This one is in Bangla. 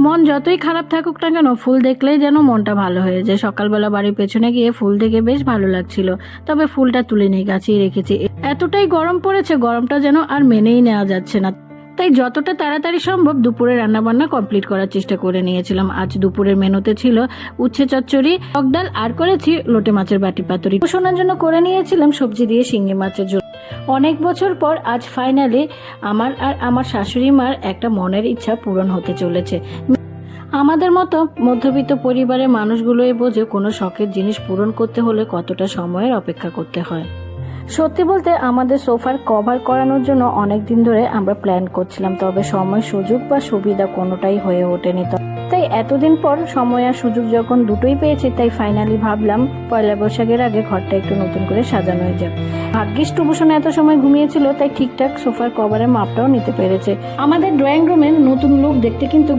মন যতই খারাপ থাকুক না কেন, ফুল দেখলেই যেন মনটা ভালো হয়ে যায়। সকালবেলা বাড়ির পেছনে গিয়ে ফুল দেখে বেশ ভালো লাগছিল, তবে ফুলটা তুলে নিয়ে গাছেই রেখেছি। এতটাই গরম পড়েছে, গরমটা যেন আর মেনেই নেওয়া যাচ্ছে না। তাই যতটা তাড়াতাড়ি সম্ভব দুপুরে রান্নাবান্না কমপ্লিট করার চেষ্টা করে নিয়েছিলাম। আজ দুপুরের মেনুতে ছিল উচ্ছে চচ্চড়ি, টক ডাল, আর করেছি লোটে মাছের বাটি পাতুরি। শোনার জন্য করে নিয়েছিলাম সবজি দিয়ে শিঙি মাছের ঝোল। অনেক বছর পর আজ ফাইনালি আমার আর আমার শাশুড়ি মার একটা মনের ইচ্ছা পূরণ হতে চলেছে। আমাদের মতো মধ্যবিত্ত পরিবারের মানুষগুলোই বোঝে কোনো শখের জিনিস পূরণ করতে হলে কতটা সময়ের অপেক্ষা করতে হয়। সত্যি বলতে আমাদের সোফার কভার করানোর জন্য অনেক দিন ধরে আমরা প্ল্যান করছিলাম, তবে সময়, সুযোগ বা সুবিধা কোনোটাই হয়ে ওঠেনি। তাই এতদিন পর সময় আর সুযোগ যখন দুটোই পেয়েছি, তাই ফাইনালি ভাবলাম পয়লা বৈশাখের আগে ঘরটা একটু নতুন করে সাজানো হয়ে যাক। ভাগ্যিস টুবুসন এত সময় ঘুমিয়েছিল, তাই ঠিকঠাক সোফার কভারের মাপটাও নিতে পেরেছে। আমাদের ড্রয়িং রুমের নতুন লুক দেখতে কিন্তু